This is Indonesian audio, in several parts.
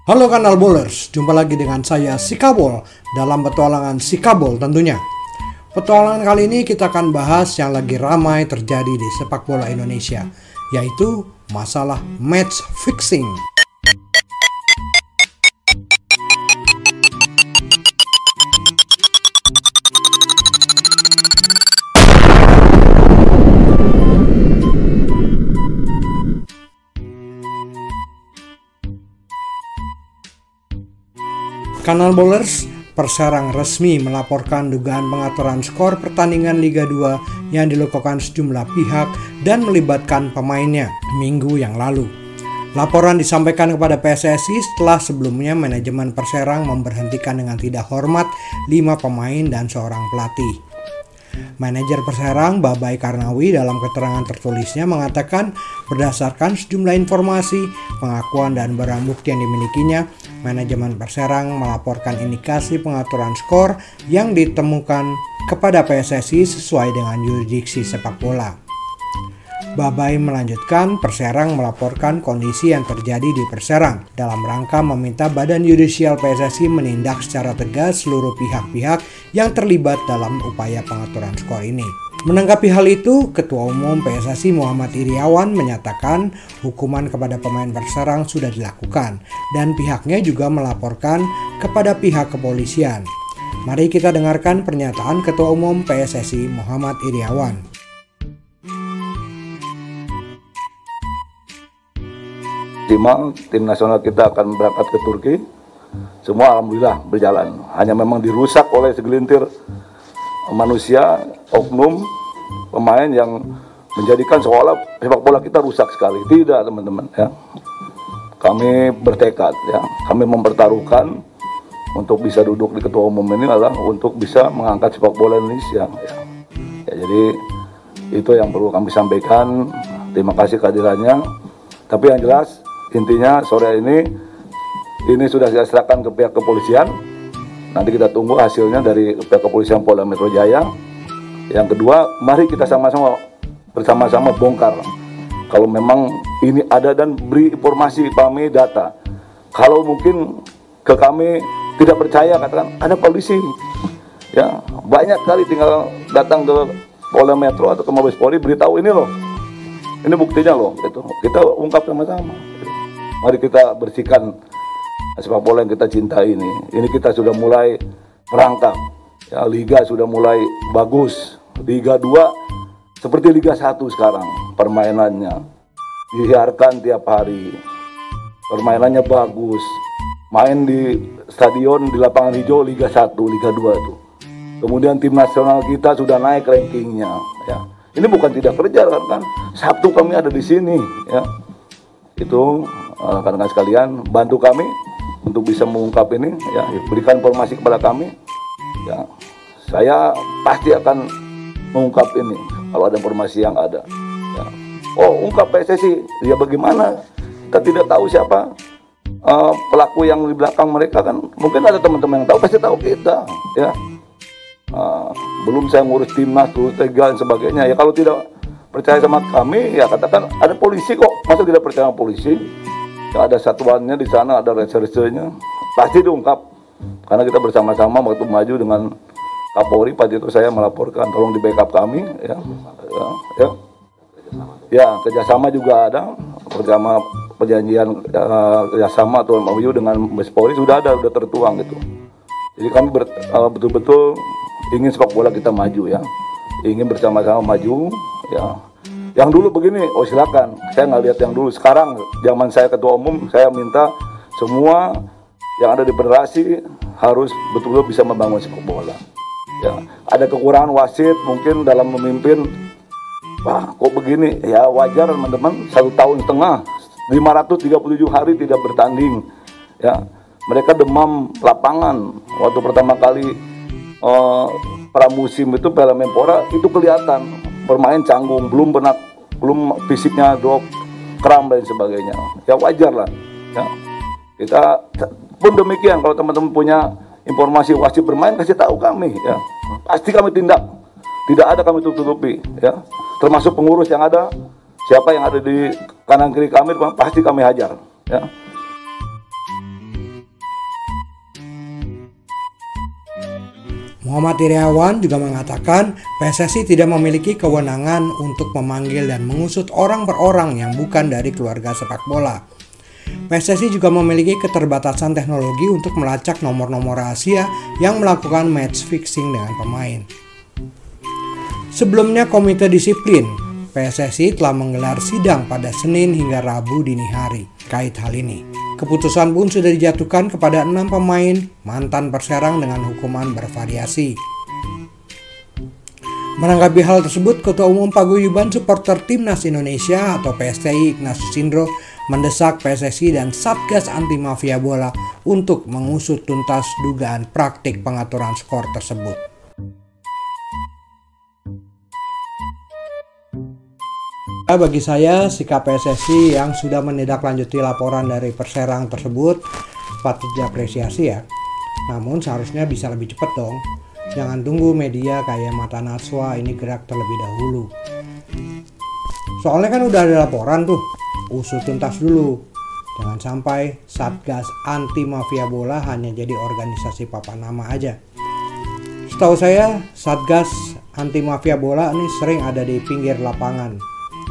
Halo Kanal Bowlers, jumpa lagi dengan saya Sikabol dalam petualangan Sikabol tentunya. Petualangan kali ini kita akan bahas yang lagi ramai terjadi di sepak bola Indonesia, yaitu masalah match fixing. Kanal Bowlers, Perserang resmi melaporkan dugaan pengaturan skor pertandingan Liga 2 yang dilakukan sejumlah pihak dan melibatkan pemainnya minggu yang lalu. Laporan disampaikan kepada PSSI setelah sebelumnya manajemen Perserang memberhentikan dengan tidak hormat 5 pemain dan seorang pelatih. Manajer Perserang, Babai Karnawi, dalam keterangan tertulisnya mengatakan berdasarkan sejumlah informasi, pengakuan dan barang bukti yang dimilikinya, manajemen Perserang melaporkan indikasi pengaturan skor yang ditemukan kepada PSSI sesuai dengan yurisdiksi sepak bola. Babai melanjutkan, Perserang melaporkan kondisi yang terjadi di Perserang dalam rangka meminta Badan Yudisial PSSI menindak secara tegas seluruh pihak-pihak yang terlibat dalam upaya pengaturan skor ini. Menanggapi hal itu, Ketua Umum PSSI Muhammad Iriawan menyatakan hukuman kepada pemain Perserang sudah dilakukan dan pihaknya juga melaporkan kepada pihak kepolisian. Mari kita dengarkan pernyataan Ketua Umum PSSI Muhammad Iriawan. Tim nasional kita akan berangkat ke Turki. Semua alhamdulillah berjalan. Hanya memang dirusak oleh segelintir manusia, oknum pemain yang menjadikan seolah sepak bola kita rusak sekali. Tidak, teman-teman, ya. Kami bertekad, ya. Kami mempertaruhkan untuk bisa duduk di ketua umum ini adalah untuk bisa mengangkat sepak bola Indonesia, ya. Jadi itu yang perlu kami sampaikan. Terima kasih kehadirannya. Tapi yang jelas, intinya sore ini sudah saya serahkan ke pihak kepolisian. Nanti kita tunggu hasilnya dari pihak kepolisian Polda Metro Jaya. Yang kedua, mari kita bersama-sama bongkar. Kalau memang ini ada dan beri informasi kami data. Kalau mungkin ke kami tidak percaya, katakan ada polisi. Ya, banyak kali tinggal datang ke Polda Metro atau ke Mabes Polri beritahu ini loh. Ini buktinya loh, gitu. Kita ungkap sama-sama. Mari kita bersihkan sepak bola yang kita cintai ini. Ini kita sudah mulai merangkak. Ya, Liga sudah mulai bagus. Liga 2 seperti Liga 1 sekarang permainannya. Dihiarkan tiap hari. Permainannya bagus. Main di stadion di lapangan hijau Liga 1, Liga 2 itu. Kemudian tim nasional kita sudah naik rankingnya, ya. Ini bukan tidak kerja kan? Sabtu kami ada di sini, ya. Itu rekan-rekan sekalian, bantu kami untuk bisa mengungkap ini, ya. Berikan informasi kepada kami, ya. Saya pasti akan mengungkap ini kalau ada informasi yang ada, ya. Oh, ungkap PSSI, ya bagaimana? Kita tidak tahu siapa pelaku yang di belakang mereka kan. Mungkin ada teman-teman yang tahu, pasti tahu kita, ya. Belum saya ngurus timnas, terus dan sebagainya. Ya kalau tidak percaya sama kami, ya katakan ada polisi kok. Masa tidak percaya sama polisi? Ya, ada satuannya di sana, ada resersenya. Pasti diungkap. Karena kita bersama-sama waktu maju dengan Kapolri, pada itu saya melaporkan tolong di backup kami, ya. Ya, kerjasama juga ada. Bersama perjanjian kerjasama atau MOU dengan Mabes Polri sudah ada, sudah tertuang gitu. Jadi kami betul-betul ingin sepak bola kita maju, ya, ingin bersama-sama maju, ya. Yang dulu begini, oh silakan, saya nggak lihat yang dulu. Sekarang zaman saya ketua umum, saya minta semua yang ada di federasi harus betul-betul bisa membangun sepak bola, ya. Ada kekurangan wasit mungkin dalam memimpin, wah kok begini, ya wajar teman-teman. 1,5 tahun 537 hari tidak bertanding, ya. Mereka demam lapangan waktu pertama kali pramusim itu Piala Menpora itu kelihatan bermain canggung, belum fisiknya drop, kram dan sebagainya. Ya wajar lah, ya. Kita pun demikian, kalau teman-teman punya informasi wasit bermain kasih tahu kami, ya. Pasti kami tindak. Tidak ada kami tutup-tutupi, ya. Termasuk pengurus yang ada, siapa yang ada di kanan kiri kami pasti kami hajar, ya. Muhammad Iriawan juga mengatakan PSSI tidak memiliki kewenangan untuk memanggil dan mengusut orang per orang yang bukan dari keluarga sepak bola. PSSI juga memiliki keterbatasan teknologi untuk melacak nomor-nomor rahasia yang melakukan match fixing dengan pemain. Sebelumnya Komite Disiplin PSSI telah menggelar sidang pada Senin hingga Rabu dini hari terkait hal ini. Keputusan pun sudah dijatuhkan kepada 6 pemain mantan Perserang dengan hukuman bervariasi. Menanggapi hal tersebut, Ketua Umum Paguyuban Supporter Timnas Indonesia atau PSTI Ignatius Sindro mendesak PSSI dan Satgas Anti Mafia Bola untuk mengusut tuntas dugaan praktik pengaturan skor tersebut. Bagi saya, sikap PSSI yang sudah menindaklanjuti laporan dari Perserang tersebut patut diapresiasi ya. Namun seharusnya bisa lebih cepat dong. Jangan tunggu media kayak Mata Najwa ini gerak terlebih dahulu. Soalnya kan udah ada laporan tuh, usut tuntas dulu. Jangan sampai Satgas Anti Mafia Bola hanya jadi organisasi papan nama aja. Setahu saya, Satgas Anti Mafia Bola ini sering ada di pinggir lapangan,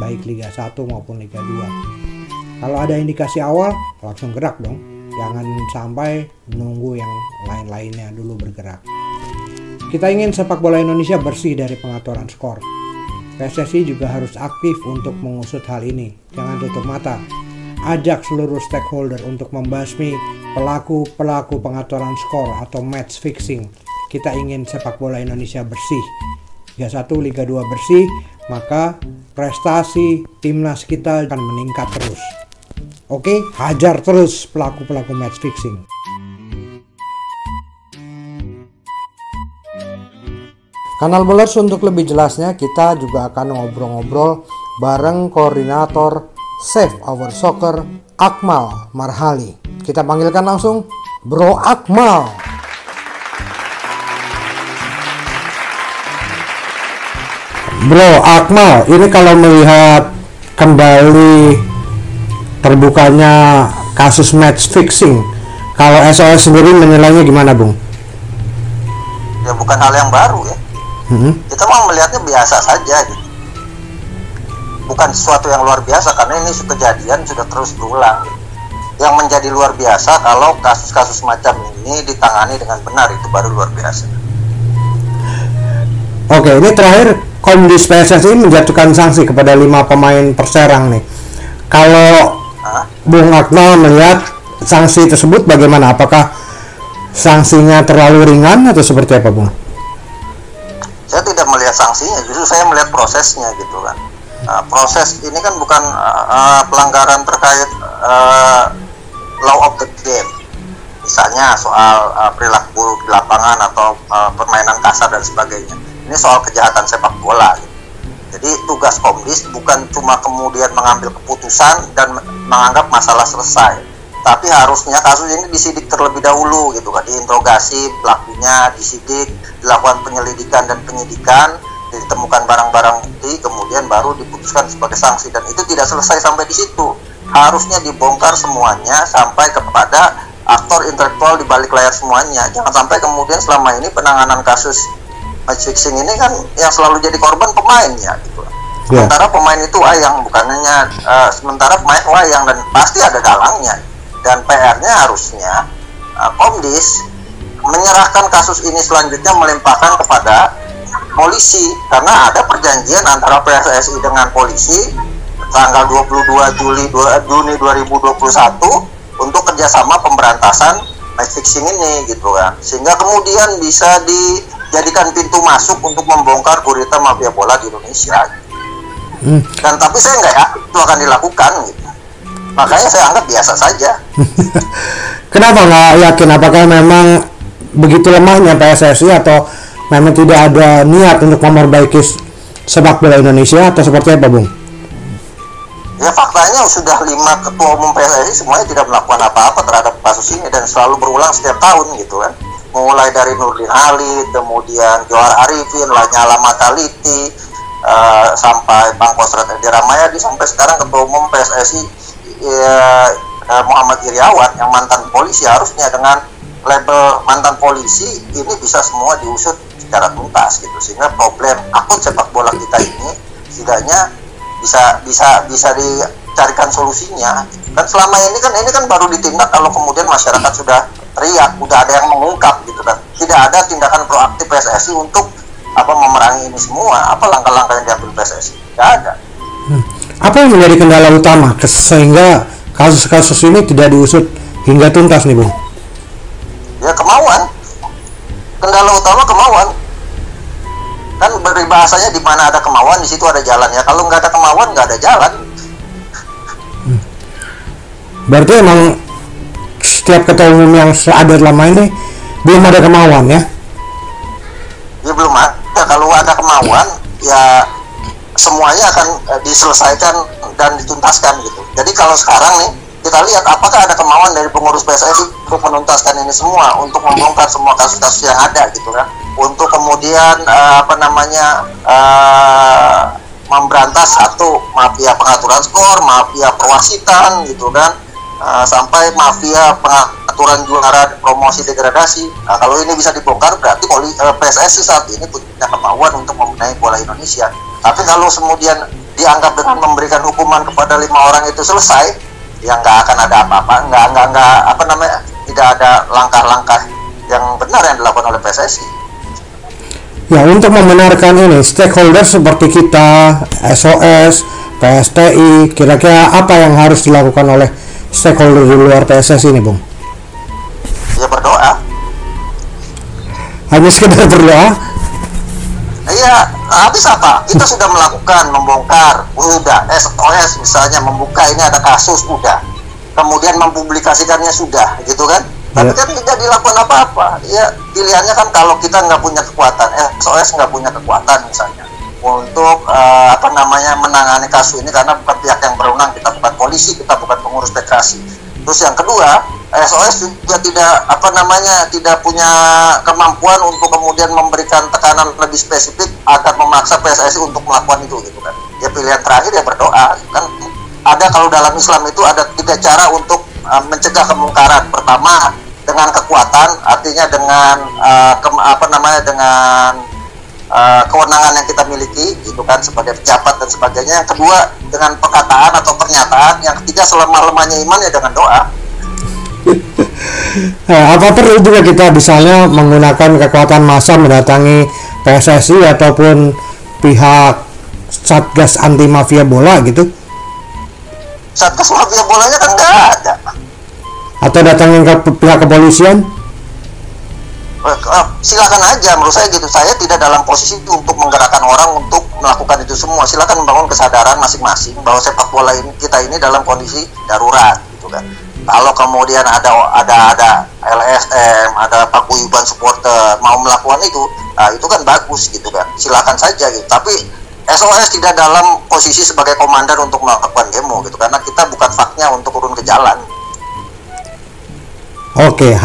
baik Liga 1 maupun Liga 2. Kalau ada indikasi awal, langsung gerak dong. Jangan sampai menunggu yang lain-lainnya dulu bergerak. Kita ingin sepak bola Indonesia bersih dari pengaturan skor. PSSI juga harus aktif untuk mengusut hal ini. Jangan tutup mata. Ajak seluruh stakeholder untuk membasmi pelaku-pelaku pengaturan skor atau match fixing. Kita ingin sepak bola Indonesia bersih. Liga 1, Liga 2 bersih, maka prestasi timnas kita akan meningkat terus. Oke, hajar terus pelaku-pelaku match fixing. Kanal Bolers, untuk lebih jelasnya kita juga akan ngobrol-ngobrol bareng koordinator Save Our Soccer Akmal Marhali. Kita panggilkan langsung Bro Akmal. Bro Akmal, ini kalau melihat kembali terbukanya kasus match fixing, kalau SOS sendiri menilainya gimana, Bung? Ya bukan hal yang baru ya. Kita mau melihatnya biasa saja gitu. Bukan sesuatu yang luar biasa karena ini kejadian sudah terus berulang. Yang menjadi luar biasa kalau kasus-kasus macam ini ditangani dengan benar, itu baru luar biasa. Oke, ini terakhir Komdis PSSI menjatuhkan sanksi kepada 5 pemain Perserang nih. Kalau Bung Akmal melihat sanksi tersebut bagaimana? Apakah sanksinya terlalu ringan atau seperti apa, Bung? Saya tidak melihat sanksinya, justru saya melihat prosesnya gitu kan. Proses ini kan bukan pelanggaran terkait law of the game, misalnya soal perilaku buruk di lapangan atau permainan kasar dan sebagainya. Ini soal kejahatan sepak bola gitu. Jadi tugas Komdis bukan cuma kemudian mengambil keputusan dan menganggap masalah selesai, tapi harusnya kasus ini disidik terlebih dahulu gitu kan, diinterogasi pelakunya, disidik, dilakukan penyelidikan dan penyidikan, ditemukan barang-barang bukti, kemudian baru diputuskan sebagai sanksi. Dan itu tidak selesai sampai di situ, harusnya dibongkar semuanya sampai kepada aktor intelektual di balik layar semuanya. Jangan sampai kemudian selama ini penanganan kasus match fixing ini kan yang selalu jadi korban pemainnya gitu. Sementara pemain itu wayang, bukan hanya sementara pemain wayang dan pasti ada dalangnya. Dan PR-nya harusnya Komdis menyerahkan kasus ini selanjutnya, melimpahkan kepada polisi, karena ada perjanjian antara PSSI dengan polisi tanggal 22 Juni 2021 untuk kerjasama pemberantasan match fixing ini gitu kan, sehingga kemudian bisa dijadikan pintu masuk untuk membongkar gurita mafia bola di Indonesia. Dan tapi saya nggak yakin itu akan dilakukan gitu. Makanya saya anggap biasa saja. Kenapa nggak yakin? Apakah memang begitu lemahnya PSSI atau memang tidak ada niat untuk memperbaiki sepak bola Indonesia atau seperti apa, Bung? Ya faktanya sudah 5 ketua umum PSSI semuanya tidak melakukan apa-apa terhadap kasus ini dan selalu berulang setiap tahun gitu kan. Mulai dari Nurdin Halid, kemudian Johar Arifin, Lanyala Mataliti, sampai Bang Kosrat Edi Ramayadi, sampai sekarang ketua umum PSSI Muhammad Iriawan yang mantan polisi. Harusnya dengan label mantan polisi ini bisa semua diusut secara tuntas gitu, sehingga problem akut sepak bola kita ini setidaknya bisa dicarikan solusinya. Dan selama ini kan baru ditindak kalau kemudian masyarakat sudah teriak, udah ada yang mengungkap gitu kan. Tidak ada tindakan proaktif PSSI untuk memerangi ini semua. Apa langkah-langkah yang diambil PSSI? Tidak ada. Apa yang menjadi kendala utama sehingga kasus-kasus ini tidak diusut hingga tuntas nih, Bung? Ya kemauan. Kendala utama kemauan. Kan bahasanya di mana ada kemauan di situ ada jalan ya. Kalau nggak ada kemauan nggak ada jalan. Berarti emang setiap ketua umum yang ada selama ini belum ada kemauan ya? Ya belum ada. Kalau ada kemauan ya semuanya akan diselesaikan dan dituntaskan gitu. Jadi kalau sekarang nih kita lihat apakah ada kemauan dari pengurus PSSI untuk menuntaskan ini semua, untuk membongkar semua kasus-kasus yang ada gitu kan, untuk kemudian memberantas satu mafia pengaturan skor, mafia perwasitan gitu kan, sampai mafia pengaturan juara promosi degradasi. Nah, kalau ini bisa dibongkar berarti PSSI saat ini punya kemauan untuk membenahi bola Indonesia. Tapi kalau kemudian dianggap dengan memberikan hukuman kepada 5 orang itu selesai, ya nggak akan ada apa-apa, tidak ada langkah-langkah yang benar yang dilakukan oleh PSSI. Ya, untuk membenarkan ini, stakeholder seperti kita, SOS, PSTI, kira-kira apa yang harus dilakukan oleh stakeholder di luar PSSI ini, Bung? Ya berdoa. Hanya sekedar berdoa? Iya, habis apa? Kita sudah melakukan, membongkar, udah, SOS misalnya membuka ini ada kasus, udah. Kemudian mempublikasikannya sudah, gitu kan? Tapi kan tidak dilakukan apa-apa. Ya, pilihannya kan kalau kita nggak punya kekuatan, SOS nggak punya kekuatan misalnya untuk menangani kasus ini karena bukan pihak yang berwenang, kita bukan polisi, kita bukan pengurus federasi. Terus yang kedua, SOS juga tidak punya kemampuan untuk kemudian memberikan tekanan lebih spesifik agar memaksa PSSI untuk melakukan itu gitu kan. Ya pilihan terakhir ya berdoa kan. Ada kalau dalam Islam itu ada 3 cara untuk mencegah kemungkaran. Pertama dengan kekuatan, artinya dengan kewenangan yang kita miliki gitu kan sebagai pejabat dan sebagainya. Yang kedua dengan perkataan atau pernyataan. Yang ketiga selemah-lemahnya iman ya dengan doa. Apa perlu juga kita misalnya menggunakan kekuatan massa mendatangi PSSI ataupun pihak Satgas anti mafia bola gitu? Satgas mafia bolanya kan nggak ada. Atau datangin ke pihak kepolisian? Silakan aja, menurut saya gitu. Saya tidak dalam posisi untuk menggerakkan orang untuk melakukan itu semua. Silakan membangun kesadaran masing-masing bahwa sepak bola ini kita ini dalam kondisi darurat gitu kan. Kalau kemudian ada LSM, ada paguyuban supporter mau melakukan itu kan bagus gitu kan. Silakan saja gitu. Tapi SOS tidak dalam posisi sebagai komandan untuk melakukan demo gitu karena kita bukan faknya untuk turun ke jalan. Oke,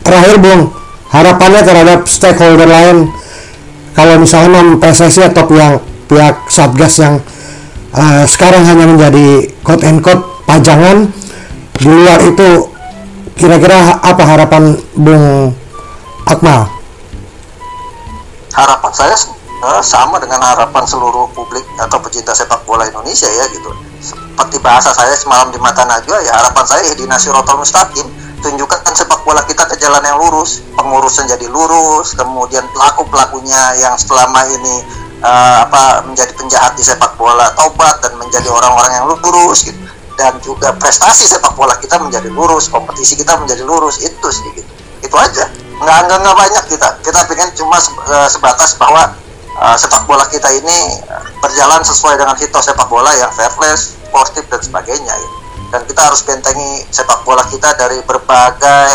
terakhir Bung, harapannya terhadap stakeholder lain kalau misalnya PSSI atau pihak Satgas yang sekarang hanya menjadi quote and quote pajangan, di luar itu kira-kira apa harapan Bung Akmal? Harapan saya sama dengan harapan seluruh publik atau pecinta sepak bola Indonesia ya gitu. Seperti bahasa saya semalam di Mata Najwa ya, harapan saya ihdina siratal mustaqim, tunjukkan sepak bola kita ke jalan yang lurus, pengurusnya jadi lurus, kemudian pelaku-pelakunya yang selama ini menjadi penjahat di sepak bola taubat dan menjadi orang-orang yang lurus gitu. Dan juga prestasi sepak bola kita menjadi lurus, kompetisi kita menjadi lurus, itu sih gitu. Itu aja, nggak banyak kita pengen cuma sebatas bahwa sepak bola kita ini berjalan sesuai dengan hitos sepak bola yang fair play, sportif dan sebagainya gitu. Dan kita harus bentengi sepak bola kita dari berbagai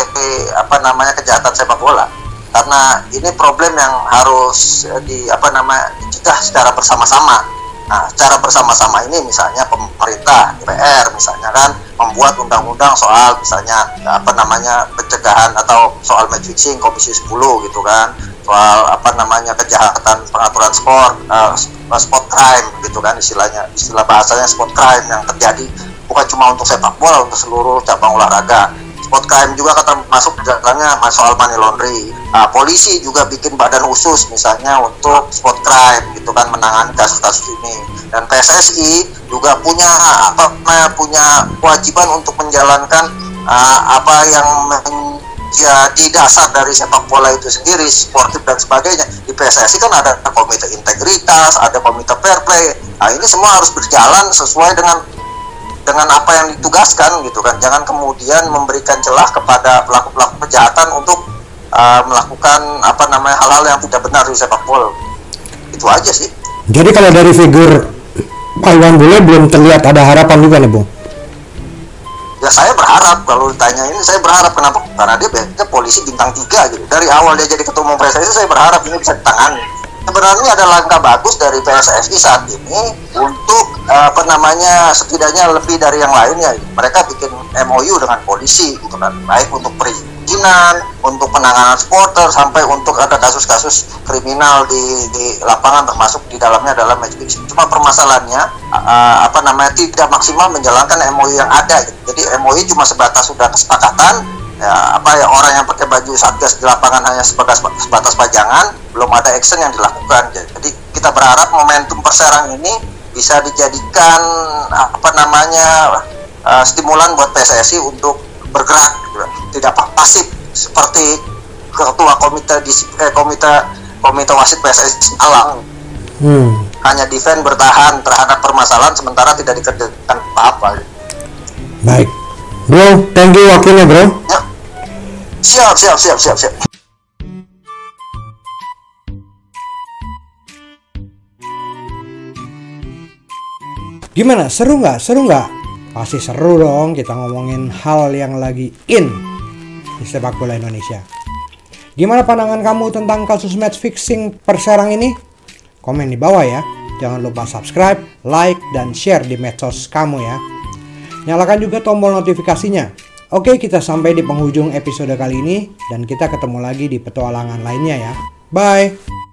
kejahatan sepak bola, karena ini problem yang harus dicegah secara bersama-sama. Nah, cara bersama-sama ini misalnya pemerintah, DPR misalnya kan membuat undang-undang soal misalnya pencegahan atau soal match fixing Komisi 10 gitu kan, soal kejahatan pengaturan skor, sport crime gitu kan istilah bahasanya sport crime yang terjadi bukan cuma untuk sepak bola, untuk seluruh cabang olahraga. sport crime juga kata masuk di dalamnya soal money laundering. Polisi juga bikin badan khusus misalnya untuk sport crime gitu kan, menangani kasus-kasus ini. Dan PSSI juga punya kewajiban untuk menjalankan apa yang menjadi dasar dari sepak bola itu sendiri, sportif dan sebagainya. Di PSSI kan ada komite integritas, ada komite fair play. Nah, ini semua harus berjalan sesuai dengan apa yang ditugaskan gitu kan. Jangan kemudian memberikan celah kepada pelaku-pelaku kejahatan untuk melakukan hal-hal yang tidak benar di sepak bola. Itu aja sih. Jadi kalau dari figur Pak Iwan Bule belum terlihat ada harapan juga nih, Bung? Ya saya berharap, kalau ditanya ini saya berharap, kenapa? Karena dia biasanya polisi bintang 3 gitu. Dari awal dia jadi ketua umum PSSI, saya berharap ini bisa ditangani. Sebenarnya ada langkah bagus dari PSSI saat ini untuk setidaknya lebih dari yang lainnya. Mereka bikin MOU dengan polisi gitu kan, baik untuk perizinan, untuk penanganan supporter, sampai untuk ada kasus-kasus kriminal di lapangan, termasuk di dalamnya adalah match fixing. Cuma permasalahannya tidak maksimal menjalankan MOU yang ada gitu. Jadi MOU cuma sebatas sudah kesepakatan. Orang yang pakai baju satgas di lapangan hanya sebatas pajangan, belum ada action yang dilakukan. Jadi kita berharap momentum Perserang ini bisa dijadikan stimulan buat PSSI untuk bergerak, tidak pasif seperti ketua komite wasit PSSI Malang. Hanya defend, bertahan terhadap permasalahan sementara tidak dikerjakan apa-apa. Baik, bro, thank you wakilnya, bro. Ya. Siap. Gimana? Seru nggak? Pasti seru dong, kita ngomongin hal yang lagi in di sepak bola Indonesia. Gimana pandangan kamu tentang kasus match fixing Perserang ini? Komen di bawah ya. Jangan lupa subscribe, like, dan share di medsos kamu ya. Nyalakan juga tombol notifikasinya. Oke, kita sampai di penghujung episode kali ini dan kita ketemu lagi di petualangan lainnya ya. Bye.